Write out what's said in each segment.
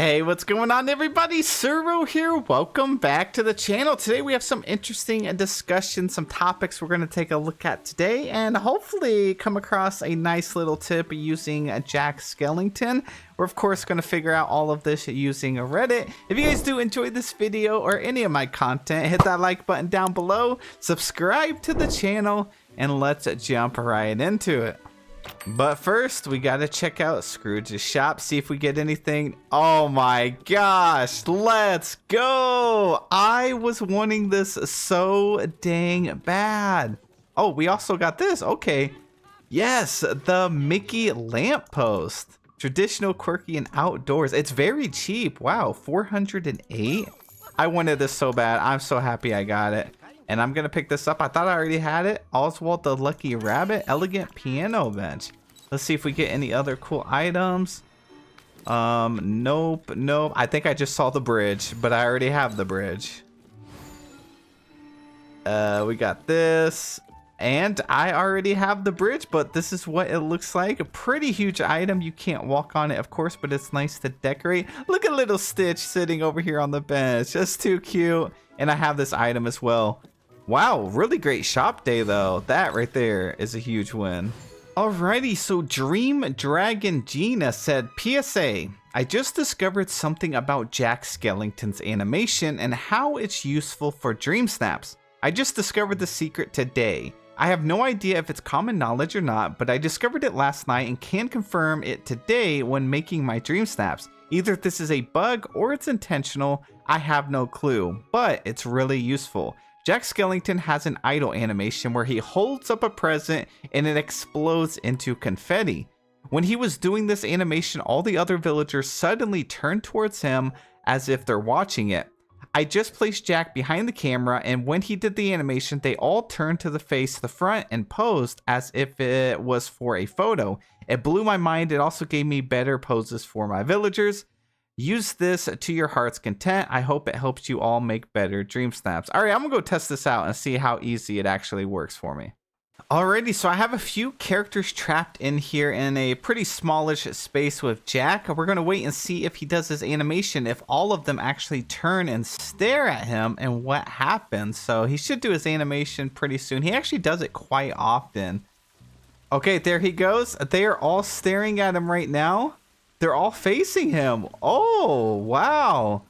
Hey, what's going on everybody? Suro here. Welcome back to the channel. Today we have some interesting discussion, some topics we're going to take a look at today, and hopefully come across a nice little tip using Jack Skellington. We're of course going to figure out all of this using Reddit. If you guys do enjoy this video or any of my content, hit that like button down below, subscribe to the channel, and let's jump right into it. But first, we gotta check out Scrooge's shop, see if we get anything. Oh my gosh, let's go! I was wanting this so dang bad. Oh, we also got this, okay. Yes, the Mickey lamppost. Traditional, quirky, and outdoors. It's very cheap, wow, 408. I wanted this so bad, I'm so happy I got it. And I'm gonna pick this up. I thought I already had it. Oswald the Lucky Rabbit, elegant piano bench. Let's see if we get any other cool items. Nope. I think I just saw the bridge, but I already have the bridge. We got this, and I already have the bridge, but this is what it looks like. A pretty huge item. You can't walk on it, of course, but it's nice to decorate. Look at little Stitch sitting over here on the bench. Just too cute. And I have this item as well. Wow, really great shop day though. That right there is a huge win. Alrighty, so Dream Dragon Gina said, PSA, I just discovered something about Jack Skellington's animation and how it's useful for dream snaps. I just discovered the secret today. I have no idea if it's common knowledge or not, but I discovered it last night and can confirm it today when making my dream snaps. Either this is a bug or it's intentional, I have no clue, but it's really useful. Jack Skellington has an idol animation where he holds up a present and it explodes into confetti. When he was doing this animation, all the other villagers suddenly turned towards him as if they're watching it. I just placed Jack behind the camera, and when he did the animation, they all turned to face the front and posed as if it was for a photo. It blew my mind. It also gave me better poses for my villagers. Use this to your heart's content. I hope it helps you all make better dream snaps. All right, I'm gonna go test this out and see how easy it actually works for me. Alrighty, so I have a few characters trapped in here in a pretty smallish space with Jack. We're gonna wait and see if he does his animation, if all of them actually turn and stare at him and what happens. So he should do his animation pretty soon. He actually does it quite often. Okay, there he goes. They are all staring at him right now. They're all facing him. Oh, wow.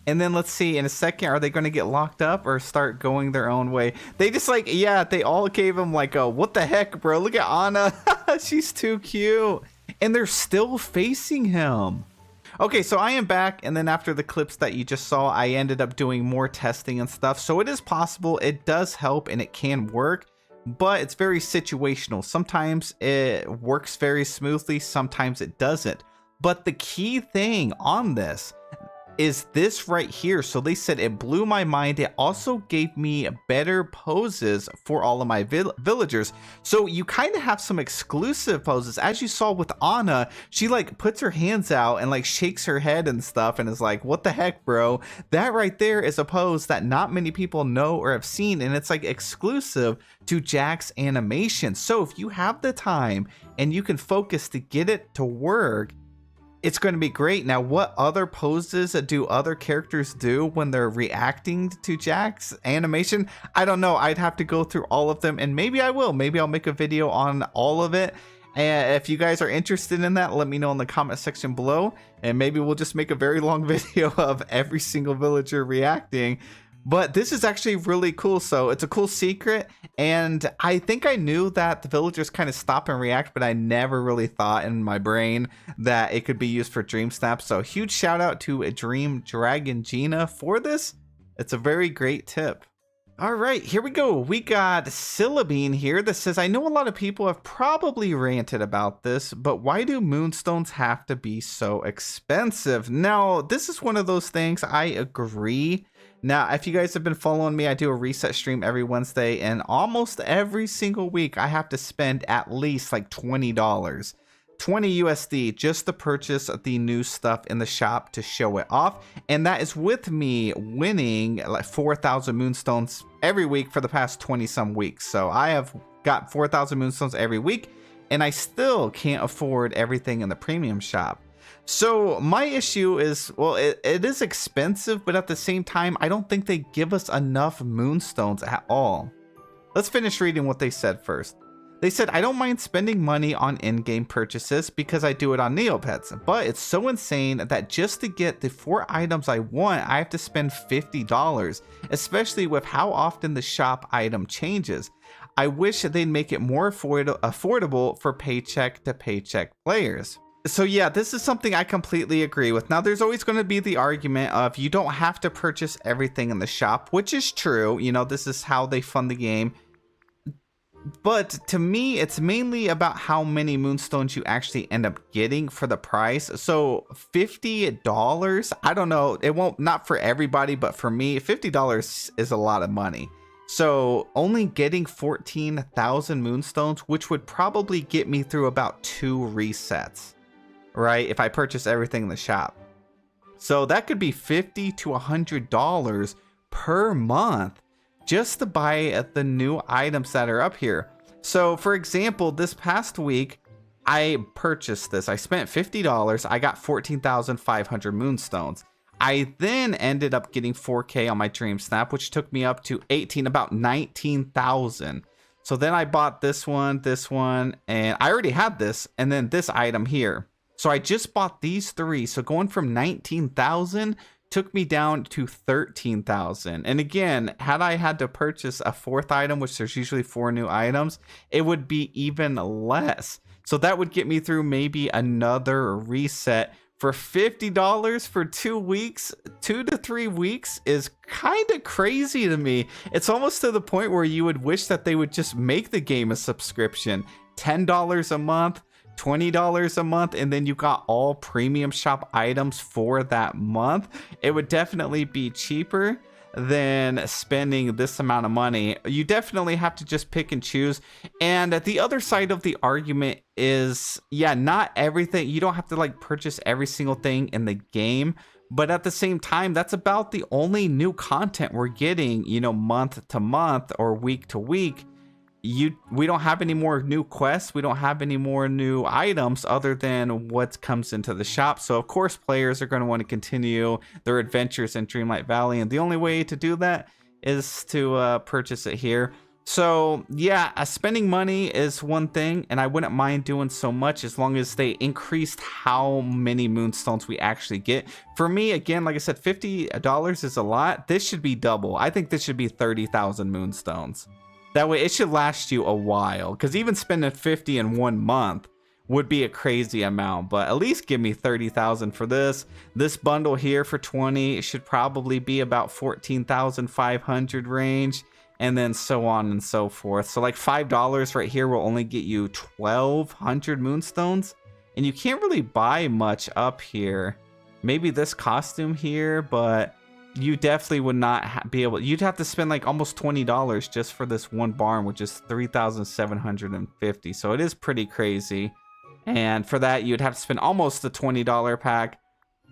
And then let's see, in a second, are they going to get locked up or start going their own way? They just like, yeah, they all gave him like a, what the heck, bro? Look at Anna. She's too cute. And they're still facing him. Okay, so I am back. And then after the clips that you just saw, I ended up doing more testing and stuff. So it is possible. It does help and it can work. But it's very situational. Sometimes it works very smoothly. Sometimes it doesn't. But the key thing on this is this right here. So they said it blew my mind. It also gave me better poses for all of my villagers. So you kind of have some exclusive poses. As you saw with Anna, she like puts her hands out and like shakes her head and stuff and is like, what the heck, bro? That right there is a pose that not many people know or have seen. And it's like exclusive to Jack's animation. So if you have the time and you can focus to get it to work, it's going to be great. Now, what other poses do other characters do when they're reacting to Jack's animation? I don't know. I'd have to go through all of them, and maybe I will. Maybe I'll make a video on all of it. And if you guys are interested in that, let me know in the comment section below, and maybe we'll just make a very long video of every single villager reacting. But this is actually really cool. So it's a cool secret. And I think I knew that the villagers kind of stop and react, but I never really thought in my brain that it could be used for dream snaps. So huge shout out to Dream Dragon Gina for this. It's a very great tip. All right, here we go. We got Syllabine here that says, I know a lot of people have probably ranted about this, but why do moonstones have to be so expensive? Now, this is one of those things I agree. Now, if you guys have been following me, I do a reset stream every Wednesday, and almost every single week I have to spend at least like $20. 20 USD just to purchase the new stuff in the shop to show it off. And that is with me winning like 4,000 moonstones every week for the past 20 some weeks. So I have got 4,000 moonstones every week, and I still can't afford everything in the premium shop. So my issue is, well, it is expensive, but at the same time, I don't think they give us enough moonstones at all. Let's finish reading what they said first. They said, I don't mind spending money on in-game purchases because I do it on Neopets, but it's so insane that just to get the 4 items I want, I have to spend $50, especially with how often the shop item changes. I wish they'd make it more affordable for paycheck to paycheck players. So yeah, this is something I completely agree with. Now, there's always going to be the argument of you don't have to purchase everything in the shop, which is true. You know, this is how they fund the game. But to me, it's mainly about how many moonstones you actually end up getting for the price. So $50, I don't know, it won't, not for everybody, but for me, $50 is a lot of money. So only getting 14,000 moonstones, which would probably get me through about 2 resets, right? If I purchase everything in the shop. So that could be $50 to $100 per month just to buy the new items that are up here. So for example, this past week, I purchased this. I spent $50. I got 14,500 moonstones. I then ended up getting 4K on my Dream Snap, which took me up to about 19,000. So then I bought this one, and I already had this, and then this item here. So I just bought these 3. So going from 19,000 took me down to 13,000. And again, had I had to purchase a 4th item, which there's usually 4 new items, it would be even less. So that would get me through maybe another reset. For $50 for 2 weeks, 2 to 3 weeks is kind of crazy to me. It's almost to the point where you would wish that they would just make the game a subscription. $10 a month, $20 a month, and then you got all premium shop items for that month. It would definitely be cheaper than spending this amount of money. You definitely have to just pick and choose. And the other side of the argument is, yeah, not everything, you don't have to like purchase every single thing in the game, but at the same time, that's about the only new content we're getting, you know, month to month or week to week. We don't have any more new quests, we don't have any more new items other than what comes into the shop. So of course players are going to want to continue their adventures in Dreamlight Valley, and the only way to do that is to purchase it here. So yeah, spending money is one thing, and I wouldn't mind doing so much as long as they increased how many moonstones we actually get. For me, again, like I said, $50 is a lot. This should be double. I think this should be 30,000 moonstones. That way it should last you a while, because even spending 50 in 1 month would be a crazy amount, but at least give me 30,000 for this. This bundle here for 20 should probably be about 14,500 range, and then so on and so forth. So like $5 right here will only get you 1,200 moonstones, and you can't really buy much up here. Maybe this costume here, but you definitely would not be able, you'd have to spend like almost $20 just for this one barn, which is 3,750. So it is pretty crazy. And for that, you'd have to spend almost the $20 pack,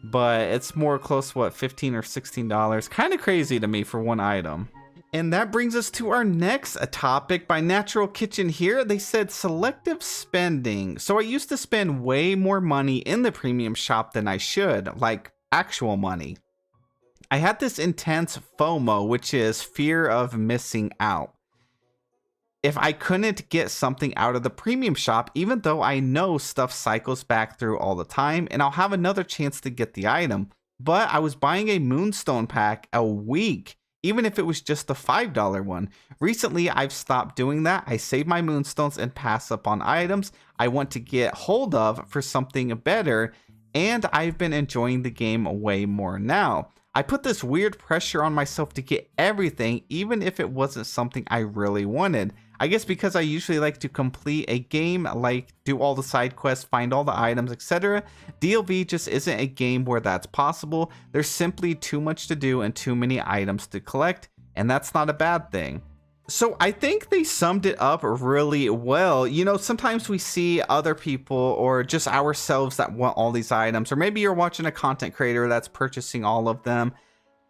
but it's more close to what, $15 or $16. Kind of crazy to me for one item. And that brings us to our next topic by Natural Kitchen here. They said selective spending. So I used to spend way more money in the premium shop than I should, like actual money. I had this intense FOMO, which is fear of missing out. If I couldn't get something out of the premium shop, even though I know stuff cycles back through all the time and I'll have another chance to get the item, but I was buying a moonstone pack a week, even if it was just a $5 one. Recently, I've stopped doing that. I save my moonstones and pass up on items I want to get hold of for something better, and I've been enjoying the game way more now. I put this weird pressure on myself to get everything, even if it wasn't something I really wanted. I guess because I usually like to complete a game, like do all the side quests, find all the items, etc. DLV just isn't a game where that's possible. There's simply too much to do and too many items to collect, and that's not a bad thing. So I think they summed it up really well. You know, sometimes we see other people or just ourselves that want all these items, or maybe you're watching a content creator that's purchasing all of them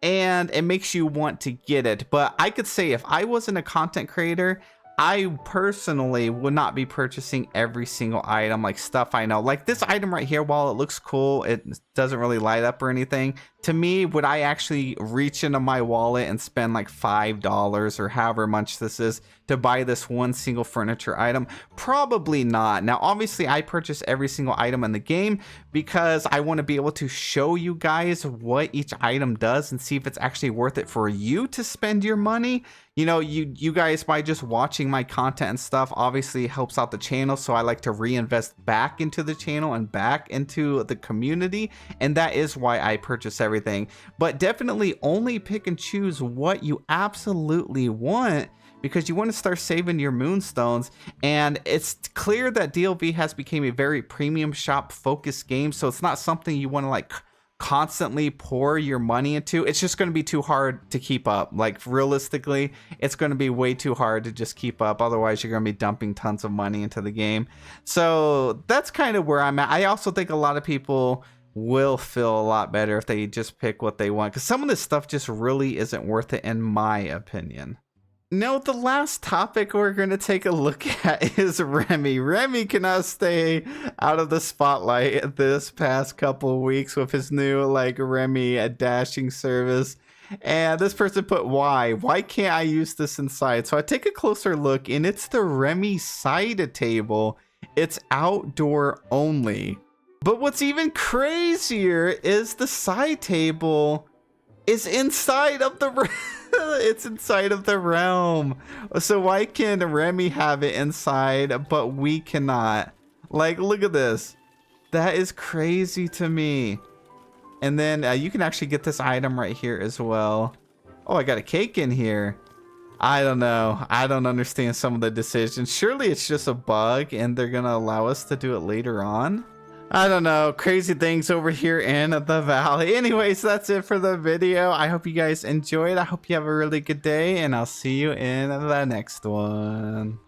and it makes you want to get it. But I could say if I wasn't a content creator, I personally would not be purchasing every single item, like stuff I know. Like this item right here, while it looks cool, it doesn't really light up or anything. To me, would I actually reach into my wallet and spend like $5 or however much this is to buy this one single furniture item? Probably not. Now, obviously, I purchase every single item in the game because I want to be able to show you guys what each item does and see if it's actually worth it for you to spend your money. You know, you guys, by just watching my content and stuff, obviously helps out the channel. So I like to reinvest back into the channel and back into the community. And that is why I purchase everything. But definitely only pick and choose what you absolutely want, because you want to start saving your moonstones. And it's clear that DLV has become a very premium shop focused game. So it's not something you want to like constantly pour your money into. It's just going to be too hard to keep up. Like realistically, it's going to be way too hard to just keep up. Otherwise, you're going to be dumping tons of money into the game. So that's kind of where I'm at. I also think a lot of people will feel a lot better if they just pick what they want, because some of this stuff just really isn't worth it in my opinion. Now, the last topic we're going to take a look at is Remy. Remy cannot stay out of the spotlight this past couple weeks with his new, like, Remy dashing service. And this person put, why can't I use this inside? So I take a closer look, and it's the Remy side table. It's outdoor only. But what's even crazier is the side table is inside of the it's inside of the realm. So why can Remy have it inside but we cannot? Like, look at this. That is crazy to me. And then you can actually get this item right here as well. Oh, I got a cake in here. I don't know. I don't understand some of the decisions. Surely it's just a bug and they're gonna allow us to do it later on. I don't know, crazy things over here in the valley. Anyways, that's it for the video. I hope you guys enjoyed. I hope you have a really good day, and I'll see you in the next one.